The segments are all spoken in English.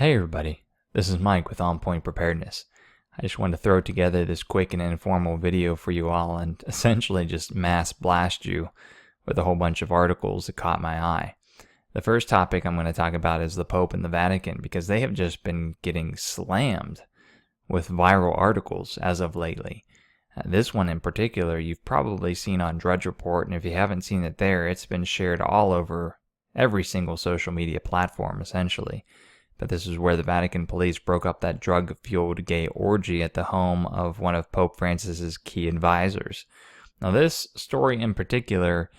Hey everybody, this is Mike with On Point Preparedness. I just wanted to throw together this quick and informal video for you all and essentially just mass blast you with a whole bunch of articles that caught my eye. The first topic I'm going to talk about is the Pope and the Vatican, because they have just been getting slammed with viral articles as of lately. This one in particular you've probably seen on Drudge Report, and if you haven't seen it there, it's been shared all over every single social media platform essentially. But this is where the Vatican police broke up that drug-fueled gay orgy at the home of one of Pope Francis's key advisors. Now, this story in particular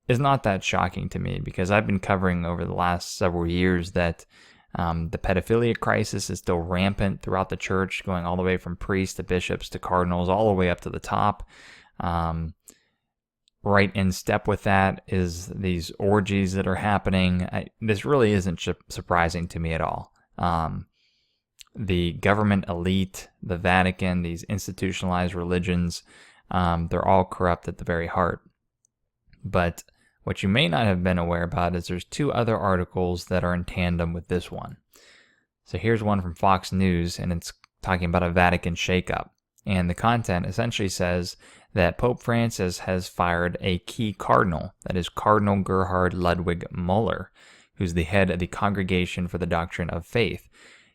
is not that shocking to me because I've been covering over the last several years that the pedophilia crisis is still rampant throughout the church, going all the way from priests to bishops to cardinals, all the way up to the top. Right in step with that is these orgies that are happening. This really isn't surprising to me at all. The government elite, the Vatican, these institutionalized religions, they're all corrupt at the very heart. But what you may not have been aware about is there's two other articles that are in tandem with this one. So here's one from Fox News, and it's talking about a Vatican shakeup. And the content essentially says that Pope Francis has fired a key cardinal, that is Cardinal Gerhard Ludwig Muller, who's the head of the Congregation for the Doctrine of Faith.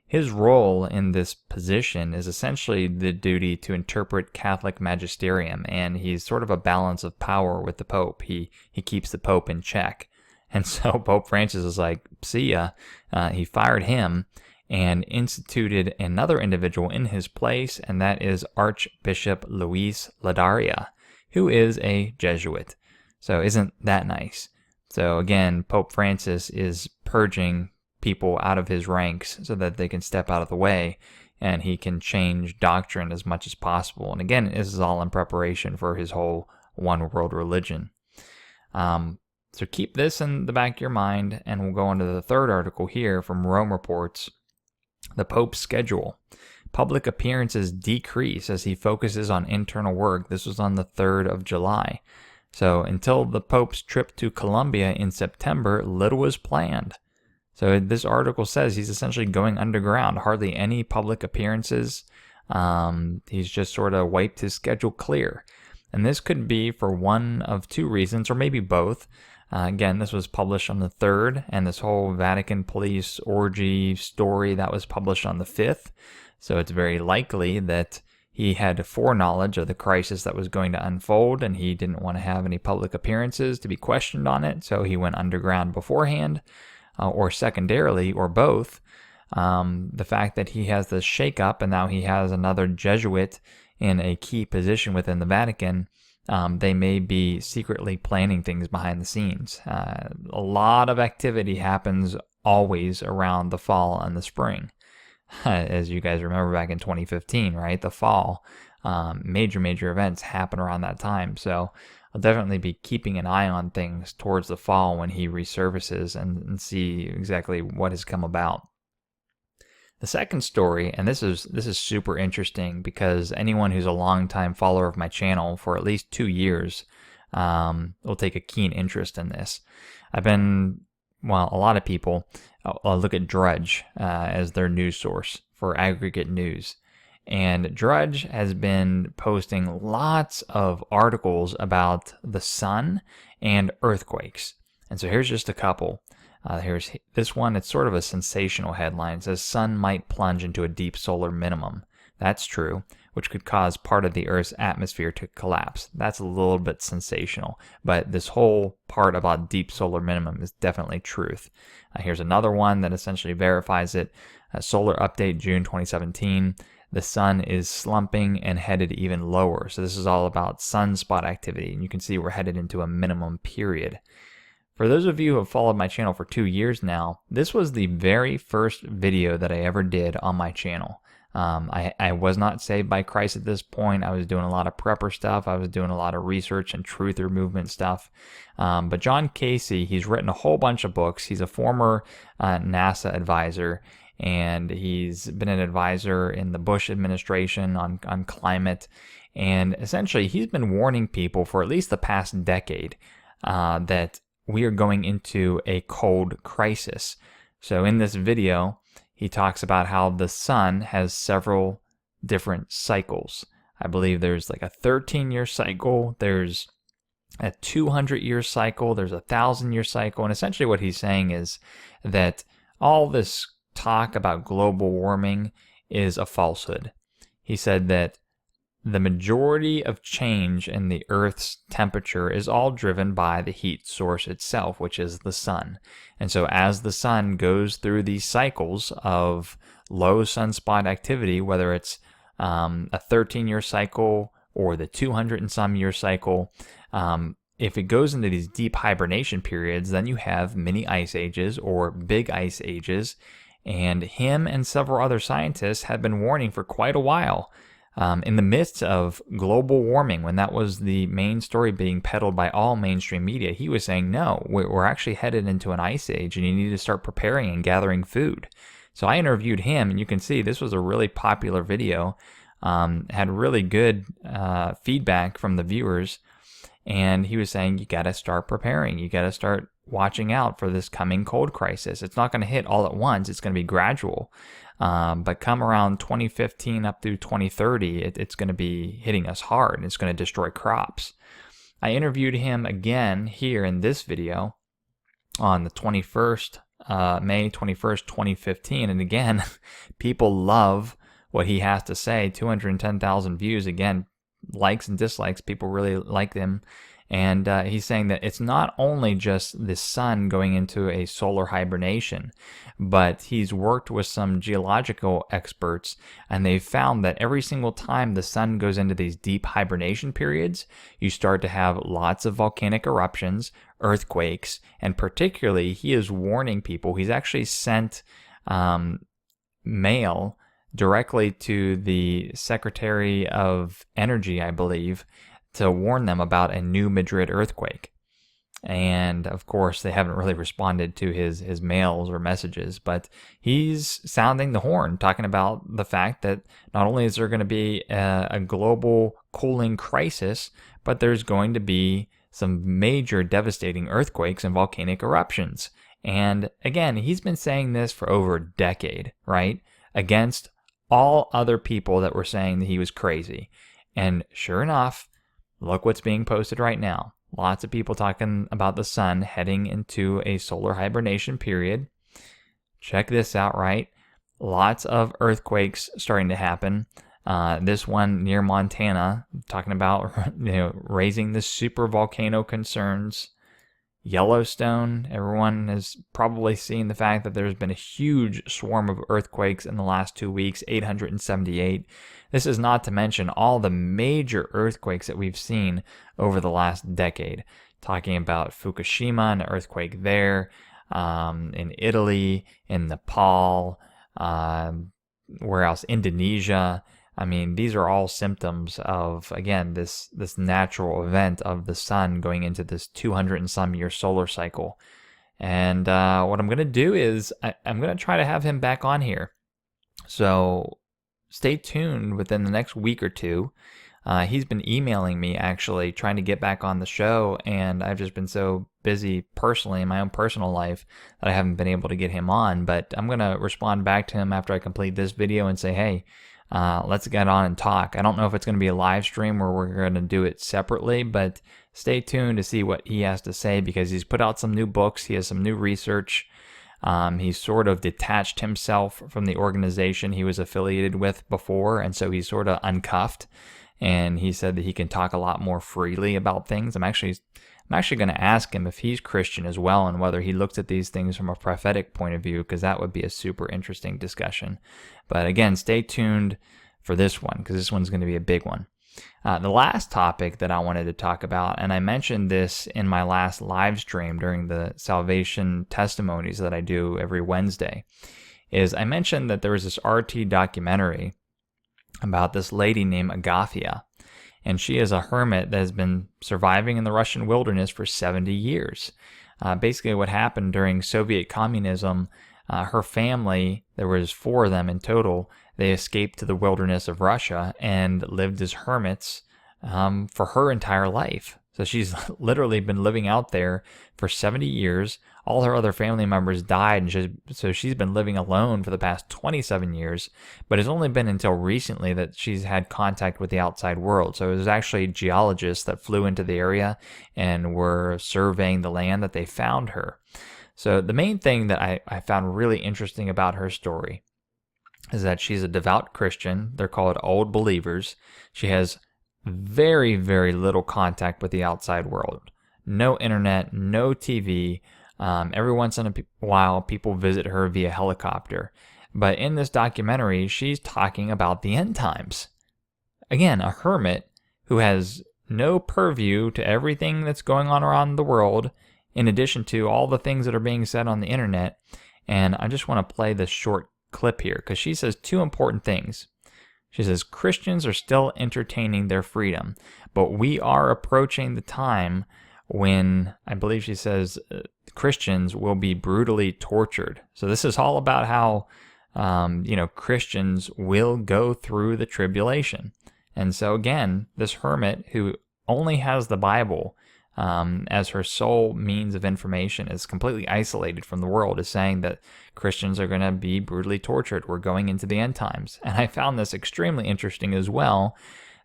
His role in this position is essentially the duty to interpret Catholic magisterium, and he's sort of a balance of power with the Pope. He keeps the Pope in check. And so Pope Francis is like, see ya. He fired him and instituted another individual in his place, and that is Archbishop Luis Ladaria, who is a Jesuit. So isn't that nice? So again, Pope Francis is purging people out of his ranks so that they can step out of the way and he can change doctrine as much as possible. And again, this is all in preparation for his whole one world religion. So keep this in the back of your mind, and we'll go on to the third article here from Rome Reports. The Pope's schedule. Public appearances decrease as he focuses on internal work. This was on the 3rd of July. So until the Pope's trip to Colombia in September, little was planned. So this article says he's essentially going underground. Hardly any public appearances. He's just sort of wiped his schedule clear. And this could be for one of two reasons, or maybe both. Again, this was published on the 3rd, and this whole Vatican police orgy story, that was published on the 5th. So it's very likely that he had foreknowledge of the crisis that was going to unfold, and he didn't want to have any public appearances to be questioned on it, so he went underground beforehand. Or secondarily, or both, the fact that he has this shakeup and now he has another Jesuit in a key position within the Vatican. They may be secretly planning things behind the scenes. A lot of activity happens always around the fall and the spring. As you guys remember back in 2015, right? The fall, major events happen around that time. So I'll definitely be keeping an eye on things towards the fall when he resurfaces and see exactly what has come about. The second story, and this is super interesting because anyone who's a longtime follower of my channel for at least 2 years will take a keen interest in this. A lot of people look at Drudge as their news source for aggregate news. And Drudge has been posting lots of articles about the sun and earthquakes. And so here's just a couple. Here's this one. It's sort of a sensational headline. It says, sun might plunge into a deep solar minimum. That's true, which could cause part of the Earth's atmosphere to collapse. That's a little bit sensational, but this whole part about deep solar minimum is definitely truth. Here's another one that essentially verifies it. Solar update June 2017. The sun is slumping and headed even lower. So this is all about sunspot activity. And you can see we're headed into a minimum period. For those of you who have followed my channel for 2 years now, this was the very first video that I ever did on my channel. I was not saved by Christ at this point. I was doing a lot of prepper stuff. I was doing a lot of research and truther movement stuff. But John Casey, he's written a whole bunch of books. He's a former NASA advisor, and he's been an advisor in the Bush administration on climate. And essentially, he's been warning people for at least the past decade that we are going into a cold crisis. So in this video, he talks about how the sun has several different cycles. I believe there's like a 13-year cycle, there's a 200-year cycle, there's a 1,000-year cycle, and essentially what he's saying is that all this talk about global warming is a falsehood. He said that the majority of change in the Earth's temperature is all driven by the heat source itself, which is the sun. And so as the sun goes through these cycles of low sunspot activity, whether it's a 13-year cycle or the 200 and some year cycle, if it goes into these deep hibernation periods, then you have mini ice ages or big ice ages. And him and several other scientists had been warning for quite a while. In the midst of global warming, when that was the main story being peddled by all mainstream media, he was saying, no, we're actually headed into an ice age and you need to start preparing and gathering food. So I interviewed him, and you can see this was a really popular video, had really good feedback from the viewers. And he was saying, you got to start preparing. You got to start watching out for this coming cold crisis. It's not going to hit all at once. It's going to be gradual. But come around 2015 up through 2030, it's going to be hitting us hard. It's going to destroy crops. I interviewed him again here in this video on the 21st, May 21st, 2015. And again, people love what he has to say. 210,000 views. Again, likes and dislikes. People really like them. And he's saying that it's not only just the sun going into a solar hibernation, but he's worked with some geological experts, and they've found that every single time the sun goes into these deep hibernation periods, you start to have lots of volcanic eruptions, earthquakes, and particularly he is warning people. He's actually sent mail directly to the Secretary of Energy, I believe, to warn them about a new Madrid earthquake. And of course, they haven't really responded to his mails or messages, but he's sounding the horn, talking about the fact that not only is there going to be a global cooling crisis, but there's going to be some major devastating earthquakes and volcanic eruptions. And again, he's been saying this for over a decade, right? Against all other people that were saying that he was crazy. And sure enough, look what's being posted right now. Lots of people talking about the sun heading into a solar hibernation period. Check this out, right? Lots of earthquakes starting to happen. This one near Montana, talking about raising the super volcano concerns. Yellowstone, everyone has probably seen the fact that there's been a huge swarm of earthquakes in the last 2 weeks, 878. This is not to mention all the major earthquakes that we've seen over the last decade. Talking about Fukushima, an earthquake there, in Italy, in Nepal, where else? Indonesia. I mean, these are all symptoms of, again, this natural event of the sun going into this 200 and some year solar cycle. And what I'm going to do is I'm going to try to have him back on here. So stay tuned within the next week or two. He's been emailing me, actually, trying to get back on the show, and I've just been so busy personally in my own personal life that I haven't been able to get him on. But I'm going to respond back to him after I complete this video and say, hey, let's get on and talk. I don't know if it's going to be a live stream or we're going to do it separately, but stay tuned to see what he has to say, because he's put out some new books. He has some new research. He's sort of detached himself from the organization he was affiliated with before, and so he's sort of uncuffed. And he said that he can talk a lot more freely about things. I'm actually going to ask him if he's Christian as well, and whether he looks at these things from a prophetic point of view, because that would be a super interesting discussion. But again, stay tuned for this one, because this one's going to be a big one. The last topic that I wanted to talk about, and I mentioned this in my last live stream during the salvation testimonies that I do every Wednesday, is I mentioned that there was this RT documentary about this lady named Agathia. And she is a hermit that has been surviving in the Russian wilderness for 70 years. Basically what happened during Soviet communism, her family, there was 4 of them in total, they escaped to the wilderness of Russia and lived as hermits for her entire life. So she's literally been living out there for 70 years. All her other family members died, and so she's been living alone for the past 27 years. But it's only been until recently that she's had contact with the outside world. So it was actually geologists that flew into the area and were surveying the land that they found her. So the main thing that I found really interesting about her story is that she's a devout Christian. They're called old believers. She has very, very little contact with the outside world. No internet, no TV. Every once in a while, people visit her via helicopter. But in this documentary, she's talking about the end times. Again, a hermit who has no purview to everything that's going on around the world, in addition to all the things that are being said on the internet. And I just want to play this short clip here because she says two important things. She says, Christians are still entertaining their freedom, but we are approaching the time when, I believe she says, Christians will be brutally tortured. So this is all about how, Christians will go through the tribulation. And so again, this hermit who only has the Bible as her sole means of information, is completely isolated from the world, is saying that Christians are going to be brutally tortured. We're going into the end times. And I found this extremely interesting as well,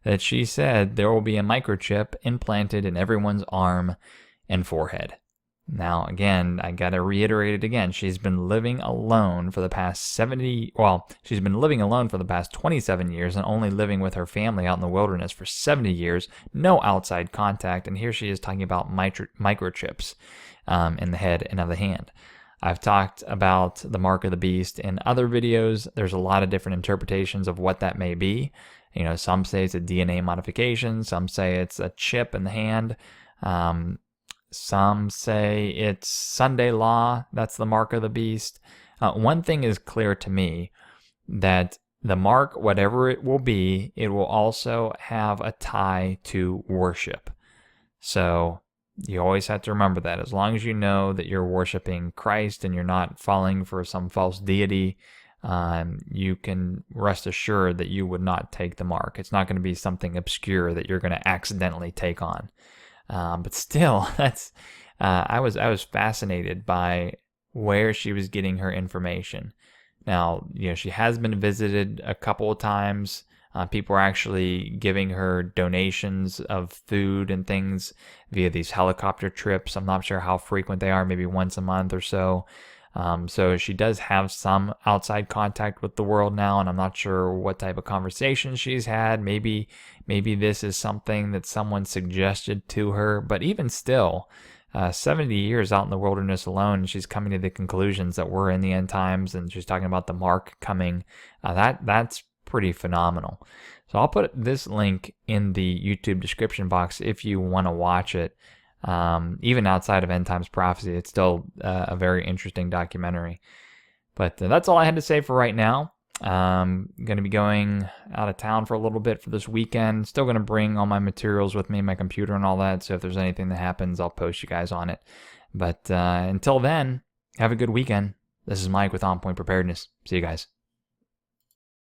that she said there will be a microchip implanted in everyone's arm and forehead. Now, again, I got to reiterate it again. She's been living alone for the past 27 years and only living with her family out in the wilderness for 70 years. No outside contact. And here she is talking about microchips in the head and of the hand. I've talked about the mark of the beast in other videos. There's a lot of different interpretations of what that may be. Some say it's a DNA modification. Some say it's a chip in the hand. Some say it's Sunday law. That's the mark of the beast. One thing is clear to me, that the mark, whatever it will be, it will also have a tie to worship. So you always have to remember that. As long as you know that you're worshiping Christ and you're not falling for some false deity, you can rest assured that you would not take the mark. It's not going to be something obscure that you're going to accidentally take on. But still, that's I was fascinated by where she was getting her information. Now, she has been visited a couple of times. People are actually giving her donations of food and things via these helicopter trips. I'm not sure how frequent they are, maybe once a month or so. So she does have some outside contact with the world now, and I'm not sure what type of conversations she's had. Maybe this is something that someone suggested to her, but even still, 70 years out in the wilderness alone, she's coming to the conclusions that we're in the end times, and she's talking about the mark coming. That's pretty phenomenal. So I'll put this link in the YouTube description box if you want to watch it. Even outside of End Times Prophecy, it's still a very interesting documentary. But that's all I had to say for right now. I'm going to be going out of town for a little bit for this weekend. Still going to bring all my materials with me, my computer and all that. So if there's anything that happens, I'll post you guys on it. But until then, have a good weekend. This is Mike with On Point Preparedness. See you guys.